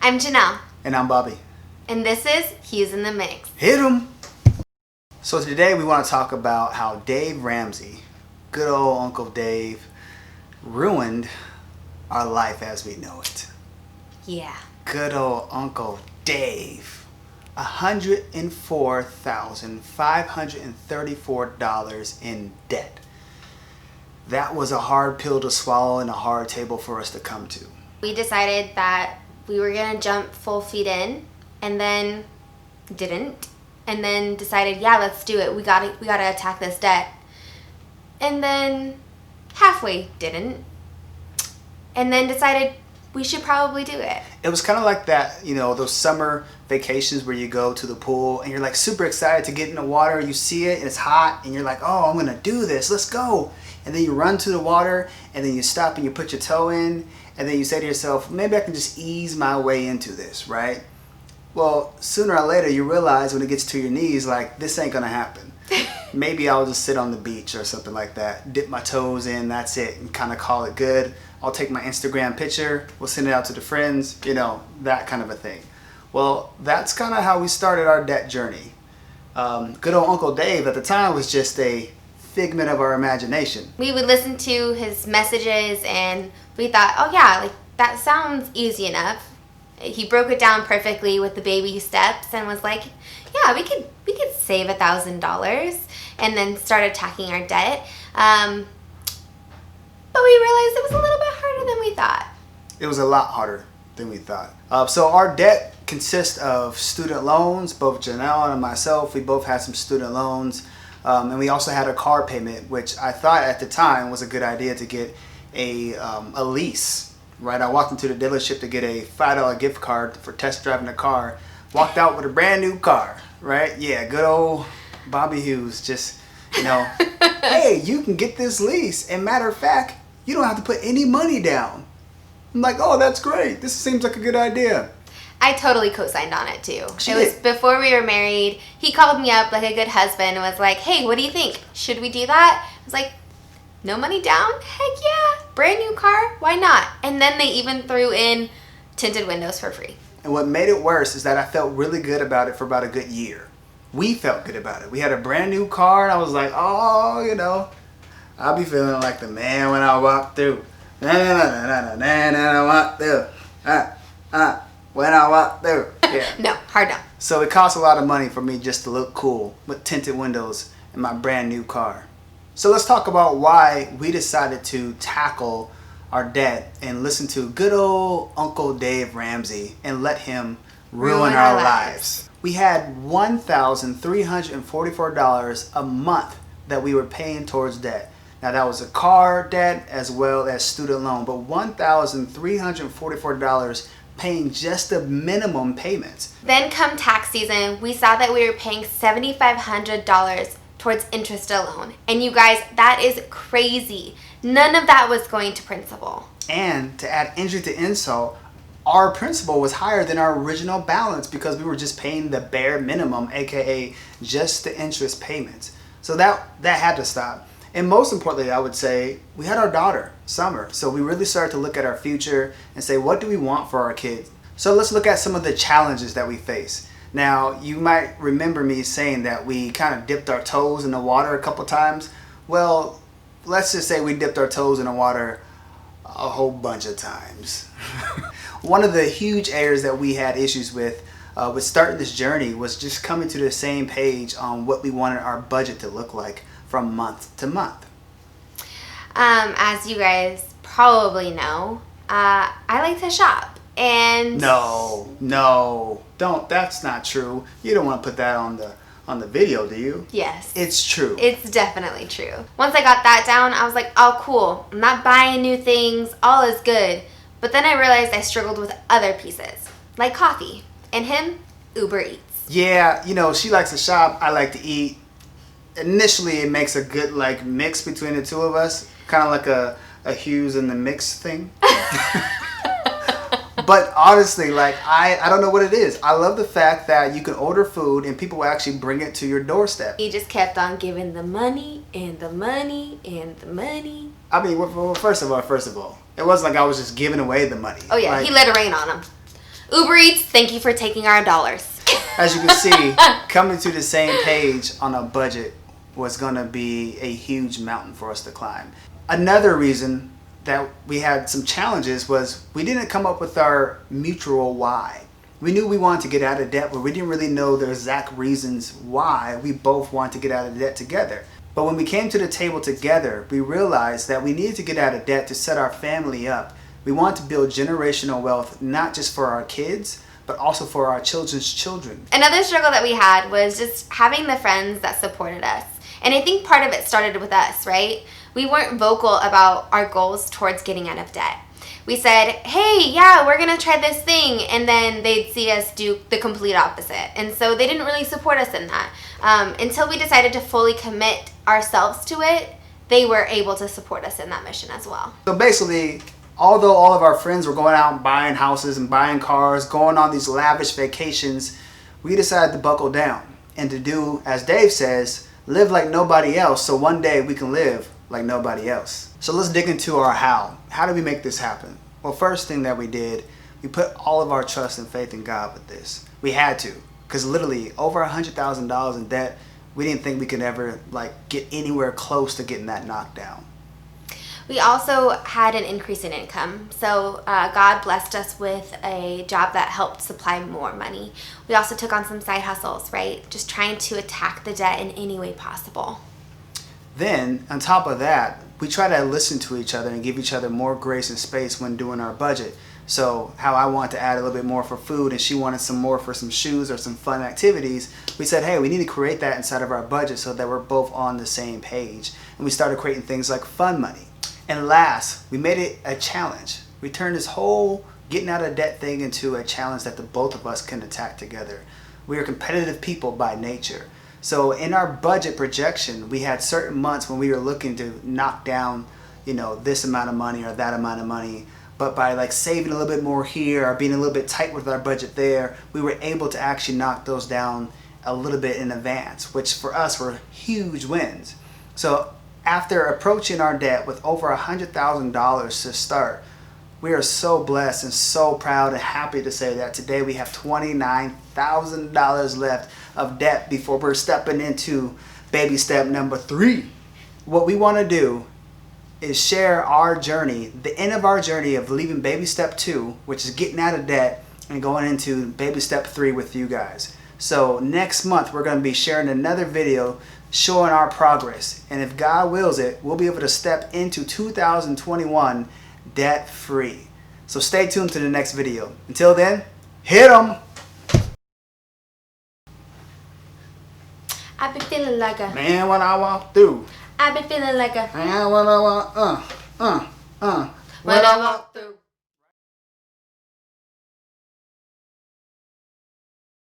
I'm Janelle. And I'm Bobby. And this is He's in the Mix. Hit him! So today we want to talk about how Dave Ramsey, good old Uncle Dave, ruined our life as we know it. Yeah. Good old Uncle Dave. $104,534 in debt. That was a hard pill to swallow and a hard table for us to come to. We decided that we were going to jump full feet in, and then didn't. And then decided, yeah, let's do it. We gotta attack this debt. And then halfway didn't. And then decided we should probably do it. It was kind of like that, those summer vacations where you go to the pool and you're like super excited to get in the water. You see it and it's hot and you're like, oh, I'm going to do this. Let's go. And then you run to the water and then you stop and you put your toe in and then you say to yourself, maybe I can just ease my way into this, right? Well, sooner or later you realize when it gets to your knees, like, this ain't going to happen. Maybe I'll just sit on the beach or something like that, dip my toes in, that's it, and kind of call it good. I'll take my Instagram picture, we'll send it out to the friends, that kind of a thing. Well, that's kind of how we started our debt journey. Good old Uncle Dave at the time was just a figment of our imagination. We would listen to his messages and we thought, oh yeah, like that sounds easy enough. He broke it down perfectly with the baby steps and was like, yeah, we could save $1,000 and then start attacking our debt. But we realized it was a little bit harder than we thought. It was a lot harder than we thought. So our debt consists of student loans. Both Janelle and myself, we both had some student loans. And we also had a car payment, which I thought at the time was a good idea to get a lease. Right, I walked into the dealership to get a $5 gift card for test driving a car. Walked out with a brand new car, right? Yeah, good old Bobby Hughes just, hey, you can get this lease. And matter of fact, you don't have to put any money down. I'm like, oh, that's great. This seems like a good idea. I totally co-signed on it too. She it was did. Before we were married. He called me up like a good husband and was like, hey, what do you think? Should we do that? I was like, no money down? Heck yeah. Brand new car? Why not? And then they even threw in tinted windows for free. And what made it worse is that I felt really good about it for about a good year. We felt good about it. We had a brand new car and I was like, oh, I'll be feeling like the man when I walk through. When I walk through. When I walk through. Yeah. No, hard no. So it cost a lot of money for me just to look cool with tinted windows in my brand new car. So let's talk about why we decided to tackle our debt and listen to good old Uncle Dave Ramsey and let him ruin our lives. We had $1,344 a month that we were paying towards debt. Now that was a car debt as well as student loan, but $1,344 paying just the minimum payments. Then come tax season, we saw that we were paying $7,500 towards interest alone. And you guys, that is crazy. None of that was going to principal. And to add injury to insult, our principal was higher than our original balance because we were just paying the bare minimum, aka just the interest payments. So that had to stop. And most importantly, I would say, we had our daughter, Summer. So we really started to look at our future and say, what do we want for our kids? So let's look at some of the challenges that we face. Now, you might remember me saying that we kind of dipped our toes in the water a couple times. Well, let's just say we dipped our toes in the water a whole bunch of times. One of the huge areas that we had issues with starting this journey was just coming to the same page on what we wanted our budget to look like from month to month. As you guys probably know, I like to shop. And No, don't. That's not true. You don't want to put that on the video, do you? yes, It's true. it's definitely true. Once I got that down, I was like, oh, cool. I'm not buying new things. All is good. But then I realized I struggled with other pieces, like coffee. And him, Uber Eats. Yeah, she likes to shop. I like to eat. Initially, it makes a good mix between the two of us, kind of like a Hughes and the mix thing. But honestly, I don't know what it is. I love the fact that you can order food and people will actually bring it to your doorstep. He just kept on giving the money and the money and the money. I mean, well, first of all, it wasn't like I was just giving away the money. Oh yeah, he let it rain on him. Uber Eats, thank you for taking our dollars. As you can see, coming to the same page on a budget was going to be a huge mountain for us to climb. Another reason that we had some challenges was we didn't come up with our mutual why. We knew we wanted to get out of debt, but we didn't really know the exact reasons why we both wanted to get out of debt together. But when we came to the table together, we realized that we needed to get out of debt to set our family up. We wanted to build generational wealth, not just for our kids, but also for our children's children. Another struggle that we had was just having the friends that supported us. And I think part of it started with us, right? We weren't vocal about our goals towards getting out of debt. We said, hey, yeah, we're going to try this thing. And then they'd see us do the complete opposite. And so they didn't really support us in that. Until we decided to fully commit ourselves to it, they were able to support us in that mission as well. So basically, although all of our friends were going out and buying houses and buying cars, going on these lavish vacations, we decided to buckle down and to do, as Dave says, live like nobody else so one day we can live like nobody else. So let's dig into our how. How did we make this happen? Well, first thing that we did, we put all of our trust and faith in God with this. We had to, because literally over $100,000 in debt, we didn't think we could ever get anywhere close to getting that knocked down. We also had an increase in income. So God blessed us with a job that helped supply more money. We also took on some side hustles, right? Just trying to attack the debt in any way possible. Then, on top of that, we try to listen to each other and give each other more grace and space when doing our budget. So how I wanted to add a little bit more for food and she wanted some more for some shoes or some fun activities, we said, hey, we need to create that inside of our budget so that we're both on the same page. And we started creating things like fun money. And last, we made it a challenge. We turned this whole getting out of debt thing into a challenge that the both of us can attack together. We are competitive people by nature. So in our budget projection, we had certain months when we were looking to knock down, this amount of money or that amount of money. But by saving a little bit more here or being a little bit tight with our budget there, we were able to actually knock those down a little bit in advance, which for us were huge wins. So after approaching our debt with over $100,000 to start, we are so blessed and so proud and happy to say that today we have $29,000 left of debt before we're stepping into baby step number 3. What we want to do is share our journey, the end of our journey of leaving baby step 2, which is getting out of debt, and going into baby step 3 with you guys. So next month we're going to be sharing another video showing our progress, and if God wills it, we'll be able to step into 2021 debt free. So stay tuned to the next video. Until then, hit 'em. I've been feeling like a Man, when I walk through. I've been feeling like a Man, when I walk, when I walk through.